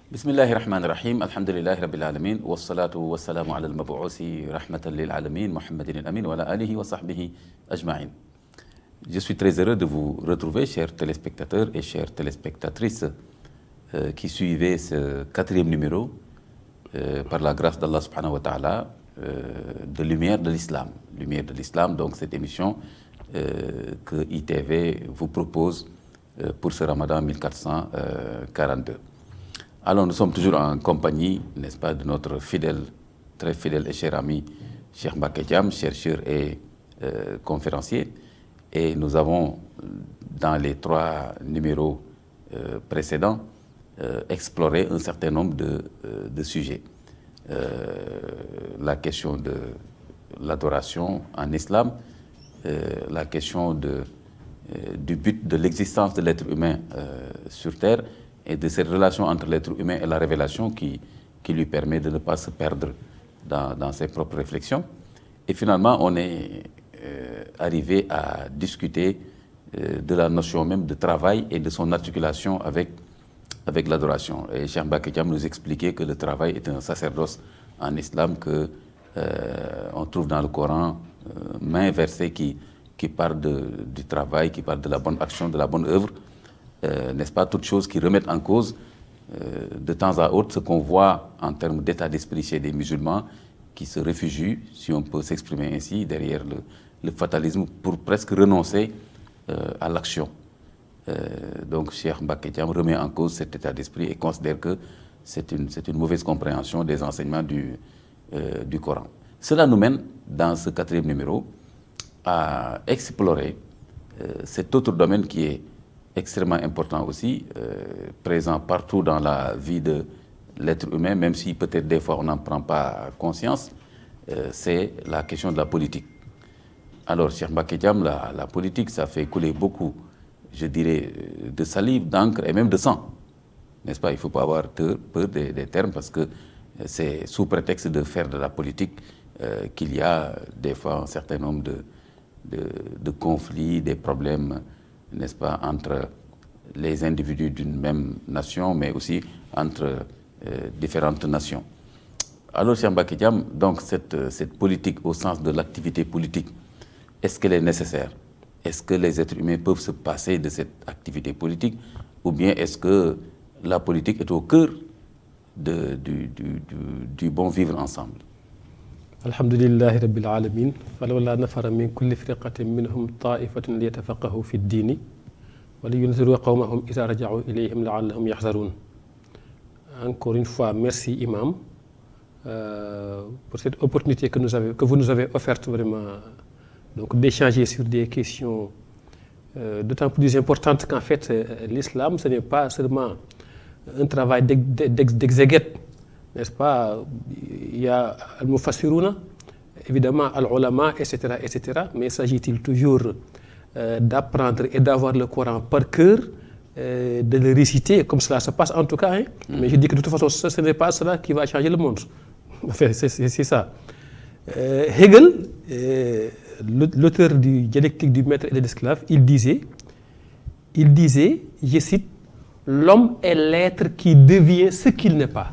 بسم الله الرحمن الرحيم الحمد لله رب العالمين والصلاة والسلام على المبعوث رحمة للعالمين محمد الأمين وعلى آله وصحبه أجمعين. Je suis très heureux de vous retrouver, chers téléspectateurs et chères téléspectatrices qui suivez ce 4e numéro par la grâce d'Allah subhanahu wa ta'ala de Lumière de l'Islam. Lumière de l'Islam, donc cette émission que ITV vous propose pour ce Ramadan 1442. Alors nous sommes toujours en compagnie, n'est-ce pas, de notre fidèle, très fidèle et cher ami Cheikh Mbacké Thiam, chercheur et conférencier. Et nous avons, dans les 3 numéros précédents, exploré un certain nombre de sujets. La question de l'adoration en islam, la question du but de l'existence de l'être humain sur terre, et de cette relation entre l'être humain et la révélation qui lui permet de ne pas se perdre dans ses propres réflexions. Et finalement, on est arrivé à discuter de la notion même de travail et de son articulation avec l'adoration. Et Cheikh Mbacké Thiam nous expliquait que le travail est un sacerdoce en islam, qu'on trouve dans le Coran maints versets qui parlent du travail, qui parlent de la bonne action, de la bonne œuvre. N'est-ce pas, toutes choses qui remettent en cause de temps à autre ce qu'on voit en termes d'état d'esprit chez des musulmans qui se réfugient, si on peut s'exprimer ainsi, derrière le fatalisme pour presque renoncer à l'action. Donc Cheikh Mbacké Thiam remet en cause cet état d'esprit et considère que c'est une mauvaise compréhension des enseignements du Coran. Cela nous mène, dans ce 4e numéro, à explorer cet autre domaine qui est extrêmement important aussi, présent partout dans la vie de l'être humain, même si peut-être des fois on n'en prend pas conscience, c'est la question de la politique. Alors, Cheikh Mbacké Thiam, la politique, ça fait couler beaucoup, je dirais, de salive, d'encre et même de sang. N'est-ce pas? Il ne faut pas avoir peur des termes, parce que c'est sous prétexte de faire de la politique qu'il y a des fois un certain nombre de conflits, des problèmes, n'est-ce pas, entre les individus d'une même nation, mais aussi entre différentes nations. Alors, Cheikh Mbacké Thiam, donc cette politique au sens de l'activité politique, est-ce qu'elle est nécessaire? Est-ce que les êtres humains peuvent se passer de cette activité politique? Ou bien est-ce que la politique est au cœur du bon vivre ensemble? alhamdulillahi rabbil alamin falawla nafara min kulli firqatin minhum ta'ifatun liyatafaqahu fi ddini wa liyunziru qawmahum idha raja'u ilayhim la'allahum yahzarun. Encore une fois, merci Imam pour cette opportunité que vous nous avez offerte vraiment, donc d'échanger sur des questions d'autant plus importantes qu'en fait l'islam, ce n'est pas seulement un travail d'exégète, n'est-ce pas? Il y a al-mufassiruna, évidemment al-ulama, etc., etc. Mais s'agit-il toujours d'apprendre et d'avoir le Coran par cœur, de le réciter comme cela se passe en tout cas, hein? Mais je dis que de toute façon, ce n'est pas cela qui va changer le monde. Enfin, c'est ça. Hegel, l'auteur du Dialectique du maître et de l'esclave, il disait, je cite, l'homme est l'être qui devient ce qu'il n'est pas.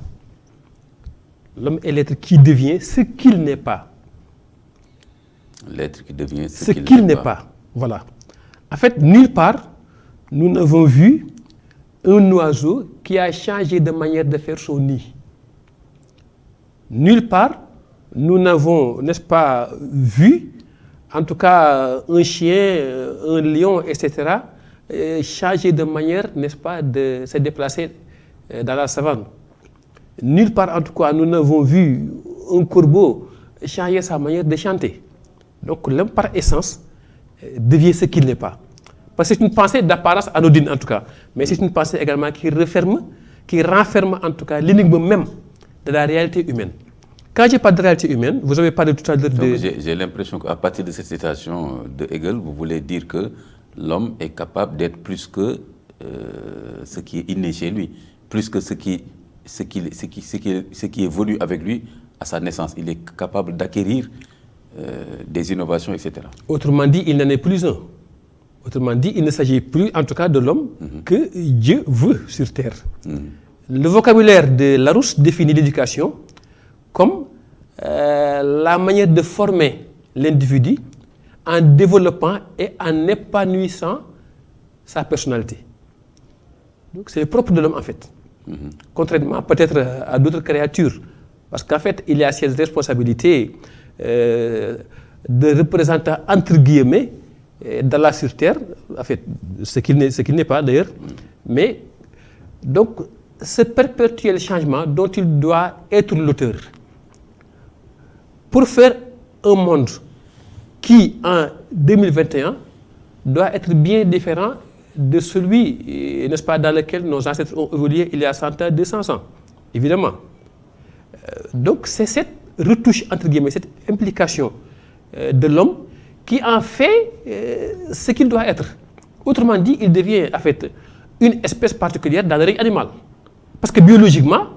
L'homme est l'être qui devient ce qu'il n'est pas. L'être qui devient ce qu'il n'est pas. Voilà. En fait, nulle part, nous n'avons vu un oiseau qui a changé de manière de faire son nid. Nulle part, nous n'avons, n'est-ce pas, vu, en tout cas, un chien, un lion, etc., changer de manière, n'est-ce pas, de se déplacer dans la savane. Nulle part, en tout cas, nous n'avons vu un corbeau changer sa manière de chanter. Donc, l'homme, par essence, devient ce qu'il n'est pas. Parce que c'est une pensée d'apparence anodine, en tout cas. Mais c'est une pensée également qui renferme, en tout cas, l'énigme même de la réalité humaine. Quand je parle de réalité humaine, vous avez parlé tout à l'heure de... J'ai l'impression qu'à partir de cette citation de Hegel, vous voulez dire que l'homme est capable d'être plus que ce qui est inné chez lui, plus que ce qui évolue avec lui à sa naissance. Il est capable d'acquérir des innovations, etc. Autrement dit, il n'en est plus un. Autrement dit, il ne s'agit plus, en tout cas, de l'homme que Dieu veut sur terre. le vocabulaire de Larousse définit l'éducation comme la manière de former l'individu en développant et en épanouissant sa personnalité. Donc c'est le propre de l'homme en fait. Contrairement peut-être à d'autres créatures. Parce qu'en fait, il y a cette responsabilité de représentant entre guillemets d'Allah sur terre, en fait, ce qu'il n'est pas d'ailleurs. Mais donc, ce perpétuel changement dont il doit être l'auteur pour faire un monde qui, en 2021, doit être bien différent de celui, n'est-ce pas, dans lequel nos ancêtres ont évolué il y a 100 ans, 200 ans, évidemment. Donc, c'est cette retouche, entre guillemets, cette implication de l'homme qui en fait ce qu'il doit être. Autrement dit, il devient, en fait, une espèce particulière dans le règne animal. Parce que biologiquement,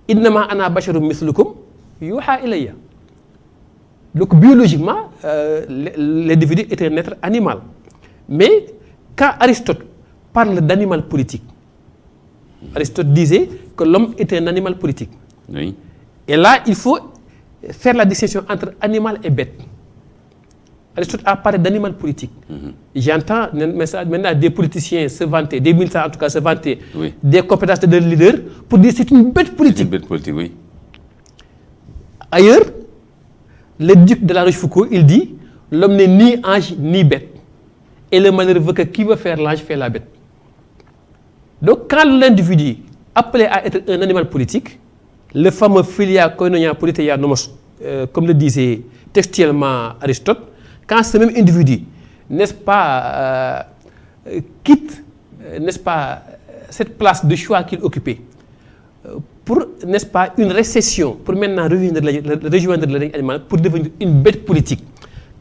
innama ana basharum mithlukum yuha ilayya. Donc biologiquement, l'individu est un être animal. Mais quand Aristote parle d'animal politique, Aristote disait que l'homme est un animal politique. Oui. Et là, il faut faire la distinction entre animal et bête. Aristote a parlé d'animal politique. J'entends maintenant des politiciens se vanter, des militants en tout cas se vanter des compétences de leader pour dire que c'est une bête politique. C'est une bête politique, oui. Ailleurs, le duc de la Rochefoucauld, il dit l'homme n'est ni ange ni bête. Et le malheur veut que qui veut faire l'ange fait la bête. Donc quand l'individu appelé à être un animal politique, le fameux philia koinonia politeia nomos, comme le disait textuellement Aristote, quand ce même individu, n'est-ce pas, quitte, n'est-ce pas, cette place de choix qu'il occupait, pour, n'est-ce pas, une récession, pour maintenant rejoindre le règne animal, pour devenir une bête politique,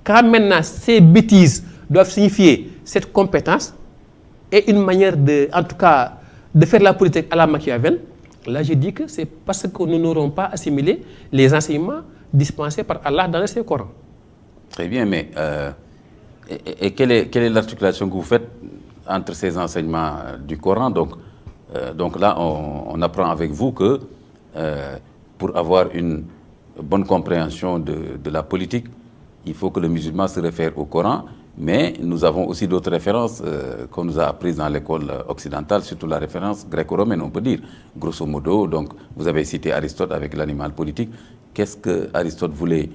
quand maintenant ces bêtises doivent signifier cette compétence et une manière de, en tout cas, de faire la politique à la Machiavel, là je dis que c'est parce que nous n'aurons pas assimilé les enseignements dispensés par Allah dans le Saint-Coran. Très bien, mais quelle est l'articulation que vous faites entre ces enseignements du Coran? Donc là, on apprend avec vous que pour avoir une bonne compréhension de la politique, il faut que le musulman se réfère au Coran, mais nous avons aussi d'autres références qu'on nous a apprises dans l'école occidentale, surtout la référence gréco-romaine, on peut dire. Grosso modo, donc, vous avez cité Aristote avec l'animal politique. Qu'est-ce que Aristote voulait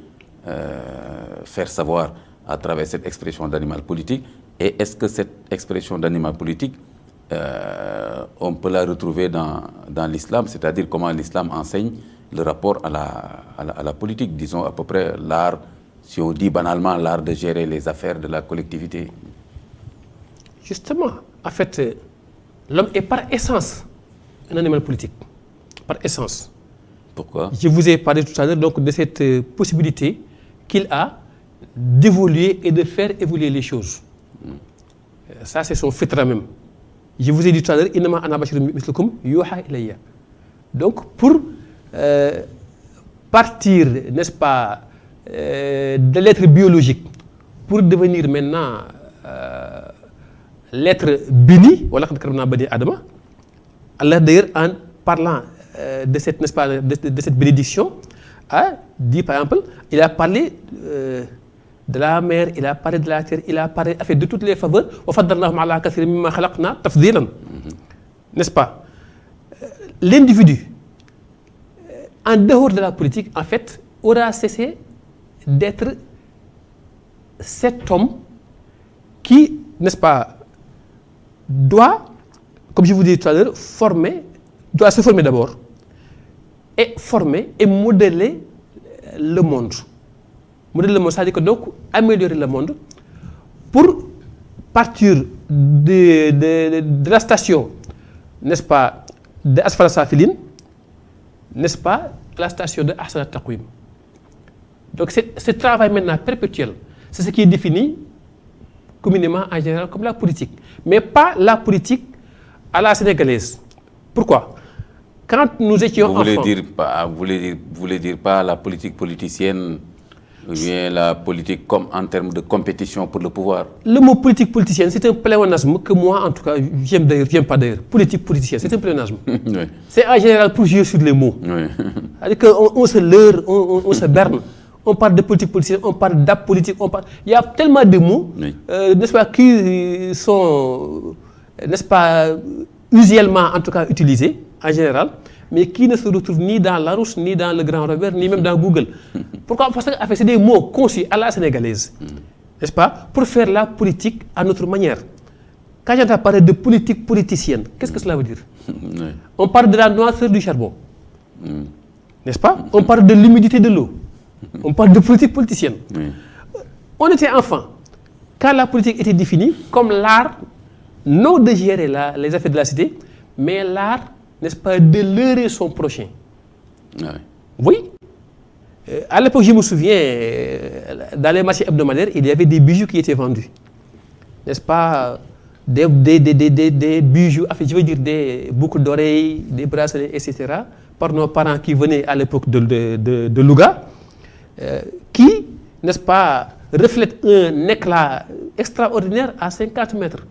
faire savoir à travers cette expression d'animal politique? Et est-ce que cette expression d'animal politique, on peut la retrouver dans l'islam, c'est-à-dire comment l'islam enseigne le rapport à la politique, disons à peu près l'art, si on dit banalement l'art de gérer les affaires de la collectivité? Justement, en fait, l'homme est par essence un animal politique, par essence. Pourquoi? Je vous ai parlé tout à l'heure donc de cette possibilité qu'il a d'évoluer et de faire évoluer les choses. Ça, c'est son fitra même. Je vous ai dit tout à l'heure, innama ana basharun mithlukum yuha ilayya. Donc, pour partir, n'est-ce pas, de l'être biologique, pour devenir maintenant l'être béni, voilà quand on a béni Adama, Allah d'ailleurs en parlant de cette, n'est-ce pas, de cette bénédiction, a dit par exemple, il a parlé de la mer, il a parlé de la terre, il a parlé de toutes les faveurs. N'est-ce pas? L'individu, en dehors de la politique, en fait, aura cessé d'être cet homme qui, n'est-ce pas, doit, comme je vous disais tout à l'heure, doit se former d'abord, et former et modeler le monde. Modeler le monde, c'est-à-dire que donc améliorer le monde pour partir de la station, n'est-ce pas, de Asfala Safilin, n'est-ce pas, la station de Ahsan Taqwim. Donc ce travail maintenant perpétuel, c'est ce qui est défini communément en général comme la politique, mais pas la politique à la sénégalaise. Pourquoi? Quand nous étions enfants... Vous voulez dire pas la politique politicienne Ou bien la politique comme en termes de compétition pour le pouvoir. Le mot politique politicienne, c'est un pléonasme que moi, en tout cas, j'aime pas d'ailleurs. Politique politicienne, c'est un pléonasme. Oui. C'est en général pour jouer sur les mots. Oui. C'est-à-dire qu'on se leurre, on se berne. On parle de politique politicienne, on parle d'apolitique, il y a tellement de mots, Oui. n'est-ce pas, qui sont, n'est-ce pas, usuellement en tout cas utilisés, en général, mais qui ne se retrouvent ni dans Larousse, ni dans le Grand Robert, ni même dans Google. Pourquoi? Parce que en fait, c'est des mots conçus à la sénégalaise, n'est-ce pas, pour faire la politique à notre manière. Quand j'entends parler de politique politicienne, qu'est-ce que cela veut dire? Oui. On parle de la noirceur du charbon, n'est-ce pas? On parle de l'humidité de l'eau. On parle de politique politicienne. Oui. On était enfant. Quand la politique était définie comme l'art, non de gérer les affaires de la cité, mais l'art, n'est-ce pas, de leurrer son prochain. Oui. Oui. À l'époque, je me souviens, dans les marchés hebdomadaires, il y avait des bijoux qui étaient vendus. N'est-ce pas? Des bijoux, enfin, je veux dire des boucles d'oreilles, des bracelets, etc. Par nos parents qui venaient à l'époque de Louga. Qui, n'est-ce pas, reflète un éclat extraordinaire à 50 mètres,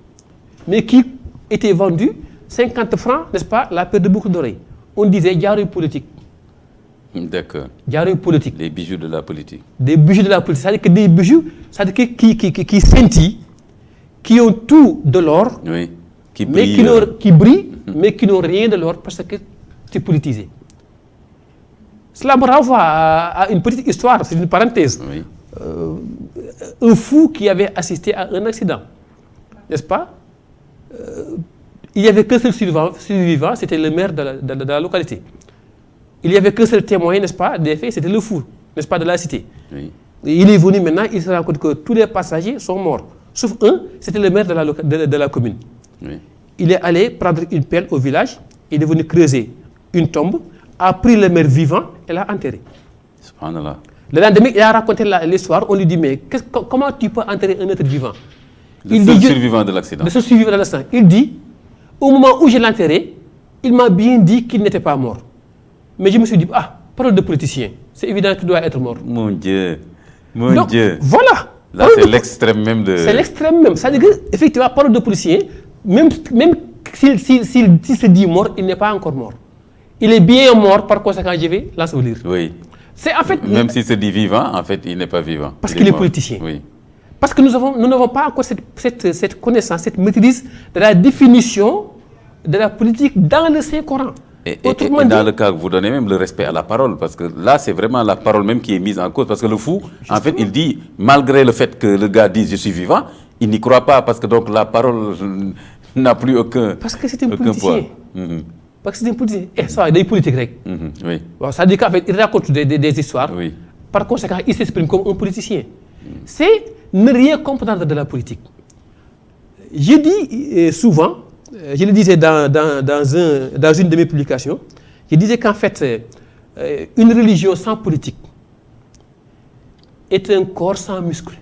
mais qui était vendu 50 francs, n'est-ce pas, la paire de boucles d'oreilles. On disait diarrhée politique. D'accord. Diarrhée politique. Les bijoux de la politique. Des bijoux de la politique, c'est-à-dire que des bijoux, c'est-à-dire qui scintillent, qui ont tout de l'or, Oui. Qui mais brillent. qui brillent, mais qui n'ont rien de l'or parce que c'est politisé. Cela me renvoie à une petite histoire, c'est une parenthèse. Oui. Un fou qui avait assisté à un accident, n'est-ce pas? Il n'y avait qu'un seul survivant, c'était le maire de la localité. Il n'y avait qu'un seul témoin, n'est-ce pas, des faits, c'était le fou, n'est-ce pas, de la cité. Oui. Et il est venu maintenant, il se rend compte que tous les passagers sont morts, sauf un, c'était le maire de la commune. Oui. Il est allé prendre une pelle au village, il est venu creuser une tombe, a pris le maire vivant et l'a enterré. Subhanallah. Le lendemain, il a raconté l'histoire, on lui dit, mais comment tu peux enterrer un être vivant? Le seul survivant de l'accident. Le seul survivant de l'accident. Il dit, au moment où je l'ai enterré, il m'a bien dit qu'il n'était pas mort. Mais je me suis dit, parole de politicien, c'est évident qu'il doit être mort. Mon Dieu. Mon Donc, Dieu. voilà. Là, c'est l'extrême même de... C'est l'extrême même. C'est-à-dire qu'effectivement, parole de policier, même s'il se dit mort, il n'est pas encore mort. Il est bien mort, par conséquent, je vais l'ensevelir. Oui. C'est en fait... Même s'il se dit vivant, en fait, il n'est pas vivant. Parce qu'il est mort. politicien. Oui. Parce que nous n'avons pas encore cette connaissance, cette maîtrise de la définition de la politique dans le Saint-Coran. Et dans le cas que vous donnez même le respect à la parole, parce que là, c'est vraiment la parole même qui est mise en cause. Parce que le fou, en fait, il dit, malgré le fait que le gars dise « je suis vivant », il n'y croit pas, parce que donc la parole n'a plus aucun Parce que c'est un aucun politicien. poids. Parce que c'est un politicien. Et ça, il est politique. Oui. Bon, ça veut dire qu'en fait, il raconte des histoires. Oui. Par conséquent, il s'exprime comme un politicien. C'est ne rien comprendre de la politique. Je dis souvent, je le disais dans une de mes publications, je disais qu'en fait, une religion sans politique est un corps sans muscle.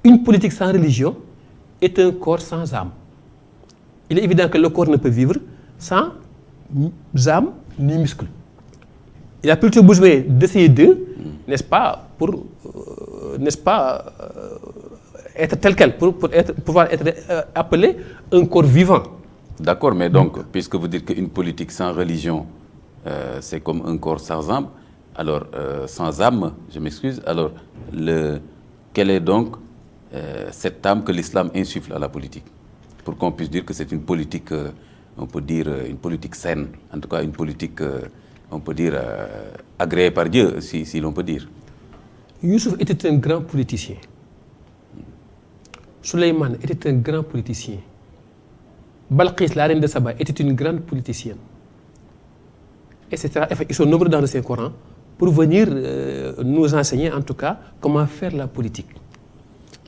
Une politique sans religion est un corps sans âme. Il est évident que le corps ne peut vivre sans âme ni muscle. Il a plutôt besoin de ces deux, n'est-ce pas, pour être tel quel, pour pouvoir être appelé un corps vivant. D'accord, mais donc, puisque vous dites qu'une politique sans religion, c'est comme un corps sans âme, alors, sans âme, je m'excuse, alors, quelle est donc cette âme que l'islam insuffle à la politique? Pour qu'on puisse dire que c'est une politique, on peut dire, une politique saine, en tout cas une politique, on peut dire, agréée par Dieu, si l'on peut dire. Youssouf était un grand politicien. Souleymane était un grand politicien. Balkis, la reine de Saba, était une grande politicienne. Etc. Enfin, ils sont nombreux dans le Saint-Coran pour venir nous enseigner, en tout cas, comment faire la politique.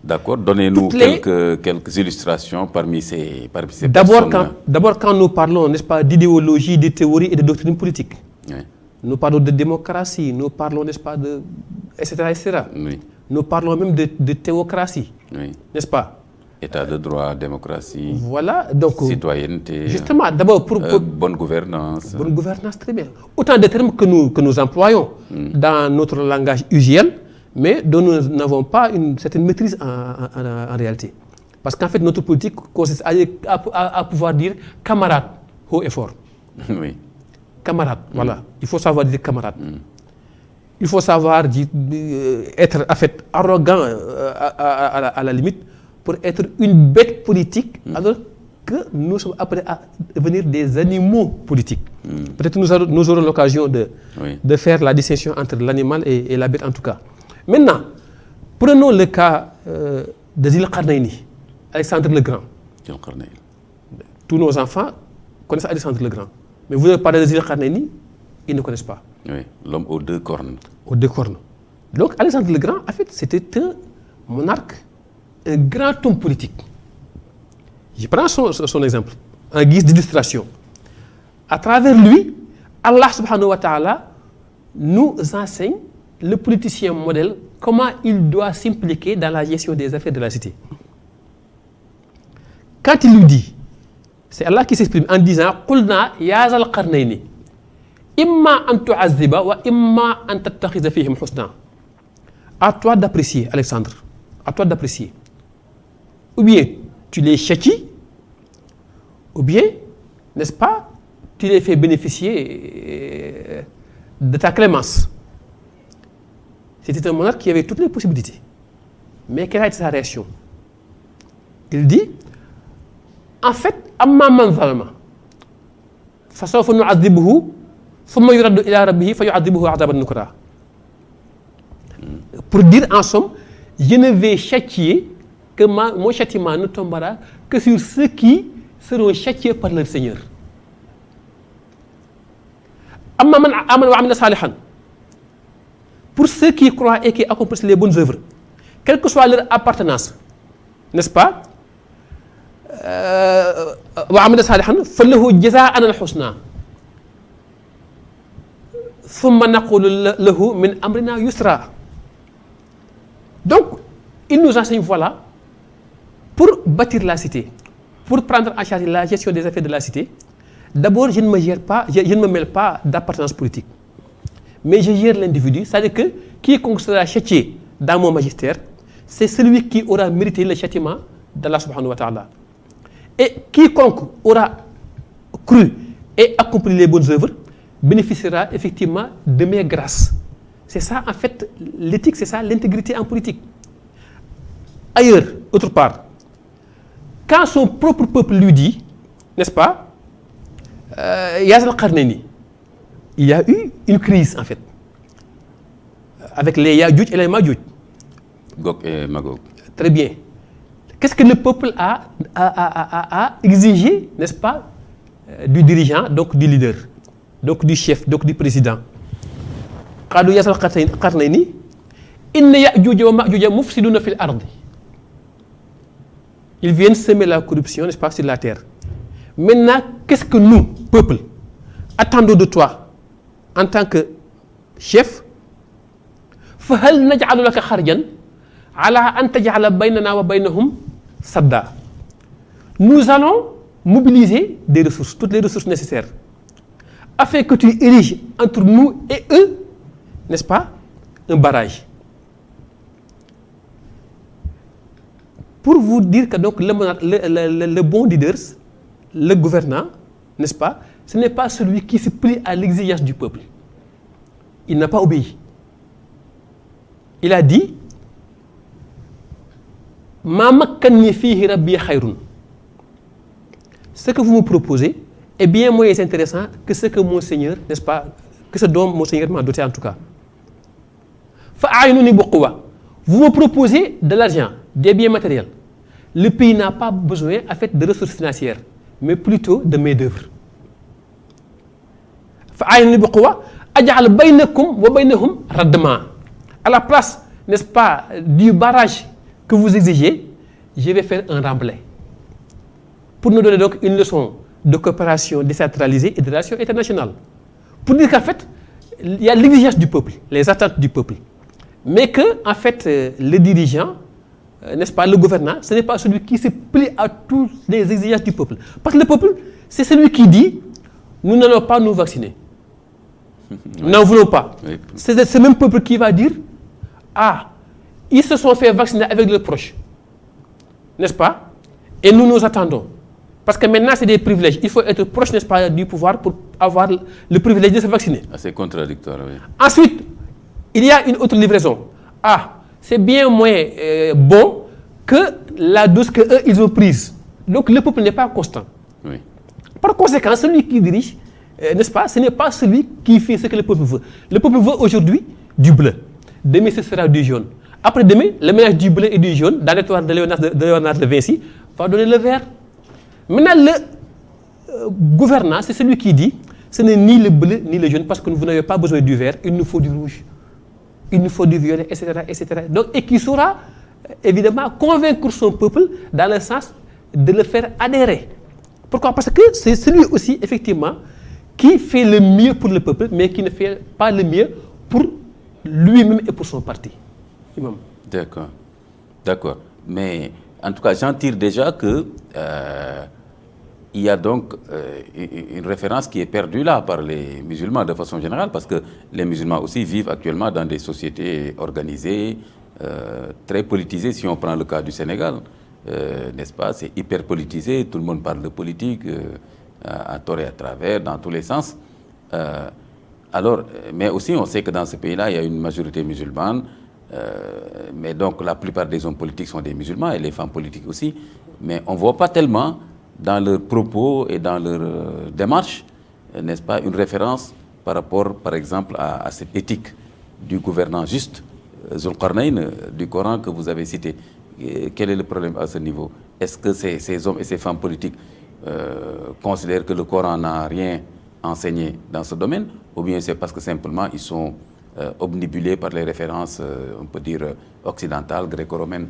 D'accord, donnez-nous quelques illustrations parmi ces personnes. D'abord, quand nous parlons, n'est-ce pas, d'idéologie, de théorie et de doctrine politique, oui. Nous parlons de démocratie, nous parlons, n'est-ce pas, de... etc. etc. Oui. Nous parlons même de théocratie, oui. N'est-ce pas? État de droit, démocratie, voilà, donc, citoyenneté, justement, d'abord pour bonne gouvernance. Bonne gouvernance, très bien. Autant de termes que nous employons dans notre langage usuel, mais dont nous n'avons pas une certaine maîtrise en réalité. Parce qu'en fait, notre politique consiste à pouvoir dire camarade haut et fort. Oui. Camarade, voilà. Il faut savoir dire camarade. Il faut savoir être en fait arrogant à la limite pour être une bête politique, alors que nous sommes appelés à devenir des animaux politiques. Peut-être nous aurons l'occasion de faire la distinction entre l'animal et la bête en tout cas. Maintenant, prenons le cas de Zil Qarnaini, Alexandre le Grand. Tous nos enfants connaissent Alexandre le Grand. Mais vous avez parlé de Zil Qarnaini, ils ne connaissent pas. Oui, l'homme aux 2 cornes. Aux 2 cornes. Donc Alexandre le Grand, en fait, c'était un monarque, un grand homme politique. Je prends son exemple, en guise d'illustration. À travers lui, Allah subhanahu wa ta'ala nous enseigne, le politicien modèle, comment il doit s'impliquer dans la gestion des affaires de la cité. Quand il lui dit, c'est Allah qui s'exprime en disant « Qulna ya zal qarnayni, imma an tu'azziba wa imma an tattakhiza fihim husna » À toi d'apprécier, Alexandre, à toi d'apprécier. Ou bien tu les châties, ou bien, n'est-ce pas, tu les fais bénéficier de ta clémence. C'était un monarque qui avait toutes les possibilités. Mais quelle a été sa réaction? Il dit, en fait, amma man zalama, fasawfa nu'adhibuhu, thumma yuraddu ila rabbihi fa yu'adhibuhu 'adaban nukra. Pour dire en somme, je ne vais châtier que mon châtiment ne tombera que sur ceux qui seront châtiés par leur Seigneur. Amma man amana wa amila salihan. Pour ceux qui croient et qui accomplissent les bonnes œuvres, quelle que soit leur appartenance, n'est-ce pas? Wa amila salihan falahu jazaa'an al-husna. Thumma naqulu lahu min amrina yusra. Donc, il nous enseigne, voilà, pour bâtir la cité, pour prendre en charge la gestion des affaires de la cité, d'abord, je ne me mêle pas d'appartenance politique. Mais je gère l'individu, c'est-à-dire que quiconque sera châtié dans mon magistère, c'est celui qui aura mérité le châtiment d'Allah subhanahu wa ta'ala. Et quiconque aura cru et accompli les bonnes œuvres bénéficiera effectivement de mes grâces. C'est ça, en fait, l'éthique, c'est ça, l'intégrité en politique. Ailleurs, autre part, quand son propre peuple lui dit, n'est-ce pas, Yazal Qarnaini, il y a eu une crise, en fait, avec les Ya'juj et les Ma'juj. Gog et Magog. Très bien. Qu'est-ce que le peuple a exigé, n'est-ce pas, du dirigeant, donc du leader, donc du chef, donc du président? قالوا يا ذا القرنين إن يأجوج ومأجوج مفسدون في الأرض. Ils viennent semer la corruption, n'est-ce pas, sur la terre. Maintenant, qu'est-ce que nous, peuple, attendons de toi en tant que chef? فهل نجعل لك خرجا على أن تجعل بيننا وبينهم سدا. Nous allons mobiliser des ressources, toutes les ressources nécessaires, afin que tu ériges entre nous et eux, n'est-ce pas, un barrage. Pour vous dire que donc le bon leader, le gouvernant, n'est-ce pas, ce n'est pas celui qui se plie à l'exigence du peuple. Il n'a pas obéi. Il a dit Ma makkanni fihi rabbi khayrun. Ce que vous me proposez est bien moins intéressant que ce que mon Seigneur, n'est-ce pas, que ce dont mon Seigneur m'a doté en tout cas. Vous me proposez de l'argent, des biens matériels. Le pays n'a pas besoin en fait de ressources financières, mais plutôt de main-d'œuvre. À la place, n'est-ce pas, du barrage que vous exigez, je vais faire un remblai. Pour nous donner donc une leçon de coopération décentralisée et de relations internationales. Pour dire qu'en fait, il y a l'exigence du peuple, les attentes du peuple. Mais que, en fait, le dirigeant, n'est-ce pas, le gouvernant, ce n'est pas celui qui se plie à toutes les exigences du peuple. Parce que le peuple, c'est celui qui dit, nous n'allons pas nous vacciner. Nous n'en voulons pas. Oui. C'est ce même peuple qui va dire, ah, ils se sont fait vacciner avec leurs proches. N'est-ce pas? Et nous nous attendons. Parce que maintenant, c'est des privilèges. Il faut être proche, n'est-ce pas, du pouvoir pour avoir le privilège de se vacciner. C'est contradictoire, oui. Ensuite, il y a une autre livraison. Ah, c'est bien moins bon que la dose qu'eux, ils ont prise. Donc, le peuple n'est pas constant. Oui. Par conséquent, celui qui dirige, n'est-ce pas, ce n'est pas celui qui fait ce que le peuple veut. Le peuple veut aujourd'hui du bleu. Demain, ce sera du jaune. Après-demain, le mélange du bleu et du jaune, dans l'histoire de Léonard de Vinci, va donner le vert. Maintenant, le gouvernant, c'est celui qui dit, ce n'est ni le bleu ni le jaune, parce que vous n'avez pas besoin du vert, il nous faut du rouge, il nous faut du violet, etc. etc. Donc, et qui saura, évidemment, convaincre son peuple dans le sens de le faire adhérer. Pourquoi? Parce que c'est celui aussi, effectivement, qui fait le mieux pour le peuple, mais qui ne fait pas le mieux pour lui-même et pour son parti. D'accord. D'accord. Mais en tout cas, j'en tire déjà que il y a donc une référence qui est perdue là par les musulmans de façon générale, parce que les musulmans aussi vivent actuellement dans des sociétés organisées, très politisées, si on prend le cas du Sénégal. N'est-ce pas? C'est hyper politisé, tout le monde parle de politique à tort et à travers, dans tous les sens. Alors, mais aussi, on sait que dans ce pays-là, il y a une majorité musulmane, mais donc la plupart des hommes politiques sont des musulmans et les femmes politiques aussi, mais on ne voit pas tellement dans leurs propos et dans leur démarche, n'est-ce pas, une référence par rapport, par exemple, à cette éthique du gouvernant juste, Zulqarnayn, du Coran que vous avez cité. Quel est le problème à ce niveau? Est-ce que ces hommes et ces femmes politiques considèrent que le Coran n'a rien enseigné dans ce domaine, ou bien c'est parce que simplement ils sont obnubilés par les références, on peut dire, occidentales, gréco-romaines?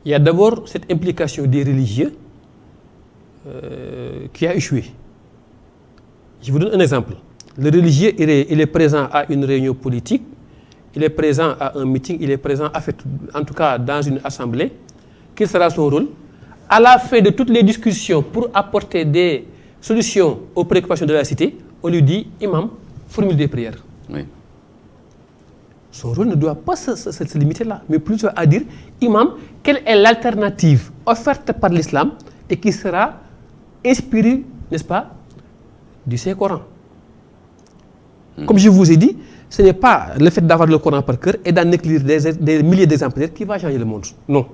Il y a d'abord cette implication des religieux qui a échoué. Je vous donne un exemple. Le religieux, il est présent à une réunion politique, il est présent à un meeting, il est présent, en tout cas dans une assemblée. Quel sera son rôle? À la fin de toutes les discussions, pour apporter des solutions aux préoccupations de la cité, on lui dit, imam, formule des prières. Oui. Son rôle ne doit pas se limiter là, mais plutôt à dire, imam, quelle est l'alternative offerte par l'islam et qui sera inspirée, n'est-ce pas, du Saint-Coran. Comme je vous ai dit, ce n'est pas le fait d'avoir le Coran par cœur et d'en écrire des milliers d'exemplaires qui va changer le monde. Non.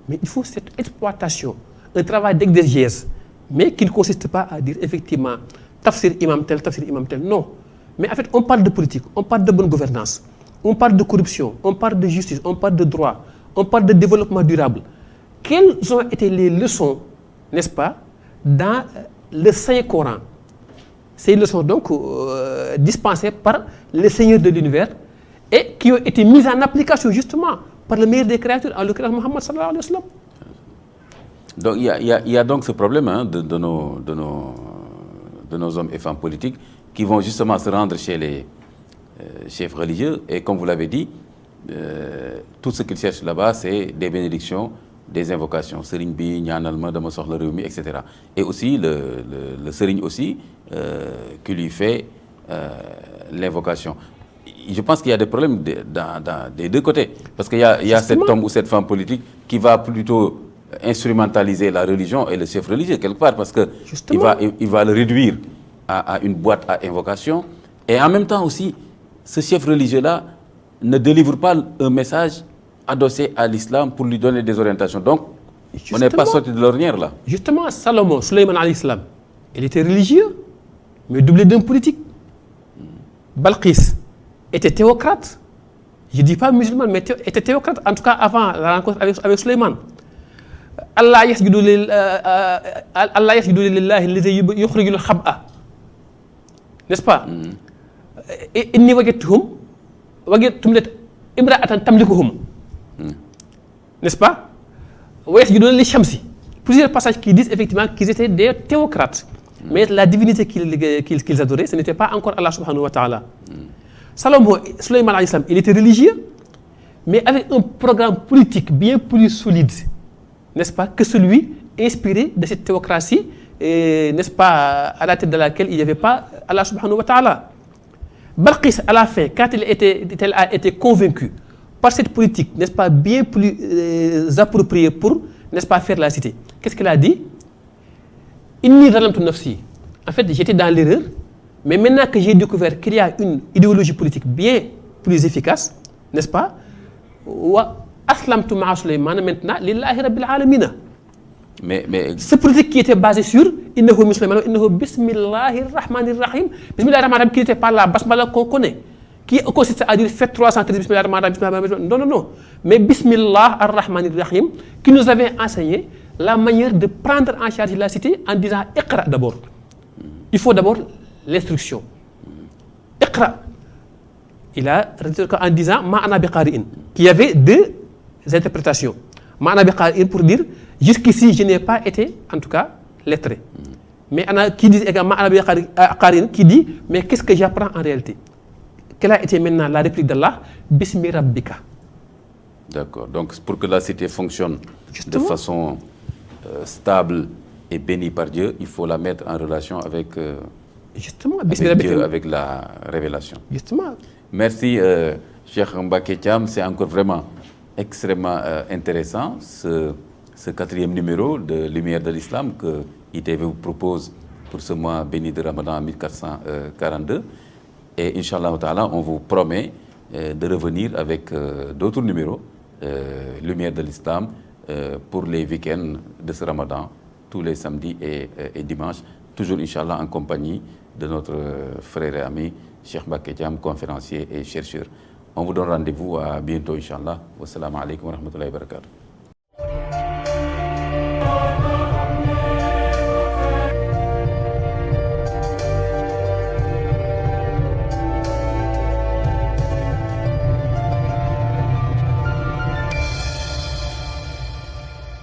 Mais il faut cette exploitation, un travail d'exégèse, mais qui ne consiste pas à dire effectivement tafsir imam tel, tafsir imam tel. Non. Mais en fait, on parle de politique, on parle de bonne gouvernance, on parle de corruption, on parle de justice, on parle de droit, on parle de développement durable. Quelles ont été les leçons, n'est-ce pas, dans le Saint-Coran? Ces leçons donc dispensées par le Seigneur de l'univers et qui ont été mises en application justement par le meilleur des créatures, en l'occurrence Mohammed sallallahu alayhi wa sallam. Donc il y a donc ce problème de nos hommes et femmes politiques qui vont justement se rendre chez les chefs religieux et comme vous l'avez dit, tout ce qu'ils cherchent là-bas c'est des bénédictions, des invocations, Serigne bi ñaanal ma dama soxla réew mi, etc. Et aussi le Serigne aussi qui lui fait l'invocation. Je pense qu'il y a des problèmes des deux côtés. Parce qu'il y a cet homme ou cette femme politique qui va plutôt instrumentaliser la religion et le chef religieux quelque part parce qu'il va le réduire à une boîte à invocation. Et en même temps aussi, ce chef religieux-là ne délivre pas un message adossé à l'islam pour lui donner des orientations. Donc, on n'est pas sorti de l'ornière là. Justement, Salomon, Sulayman alayhi salam, il était religieux, mais doublé d'un politique. Balqis était théocrate. Je ne dis pas musulman, mais était théocrate, en tout cas avant la rencontre avec Sulayman. Allah yasjudu lillahi alladhi yukhrijul khab'a. N'est-ce pas? Inni wajadtum imra'atan tamlikuhum. N'est-ce pas? Plusieurs passages qui disent effectivement qu'ils étaient des théocrates. Mais la divinité qu'ils adoraient, ce n'était pas encore Allah subhanahu wa ta'ala. Salomon, Sulayman alayhi salam, il était religieux, mais avec un programme politique bien plus solide, n'est-ce pas, que celui inspiré de cette théocratie, n'est-ce pas, à la tête de laquelle il n'y avait pas Allah subhanahu wa ta'ala. Balqis, à la fin, quand elle a été convaincue par cette politique, n'est-ce pas, bien plus appropriée pour, n'est-ce pas, faire la cité. Qu'est-ce qu'il a dit? Inni zalamtu nafsi. En fait, j'étais dans l'erreur, mais maintenant que j'ai découvert qu'il y a une idéologie politique bien plus efficace, n'est-ce pas? Wa aslamtu ma'a Souleymane maintenant lillahi rabbil alamin. Mais ce politique qui était basé sur innahu min Souleymane, innahu bismillahir rahmanir rahim. Bismillahir rahmanir rahim qui n'était pas la basmala qu'on connaît, qui consiste à dire faites 313 bismillahir rahmanir rahim. Non. Mais bismillah ar-rahmanir rahim qui nous avait enseigné la manière de prendre en charge la cité en disant iqra d'abord. Il faut d'abord l'instruction. Iqra. Il a en disant ma'ana biqari'in, qui avait deux interprétations. Ma'ana biqari'in pour dire jusqu'ici je n'ai pas été en tout cas lettré. Mais qui dit également ma'ana biqari'in qui dit mais qu'est-ce que j'apprends en réalité? Quelle a été maintenant la réplique d'Allah? Bismi rabbika. D'accord. Donc pour que la cité fonctionne Justement. de façon stable et bénie par Dieu, il faut la mettre en relation avec, Justement, avec Dieu, avec la révélation. Justement. Merci, Cheikh Mbacké Thiam. C'est encore vraiment extrêmement intéressant, ce 4e numéro de Lumière de l'Islam que ITV vous propose pour ce mois béni de Ramadan 1442. Et Inch'Allah Ta'ala, on vous promet de revenir avec d'autres numéros, Lumière de l'Islam, pour les week-ends de ce Ramadan, tous les samedis et dimanches, toujours Inch'Allah en compagnie de notre frère et ami Cheikh Mbacké Thiam, conférencier et chercheur. On vous donne rendez-vous à bientôt Inch'Allah. Wassalamu alaikum wa rahmatullahi wa barakatuh.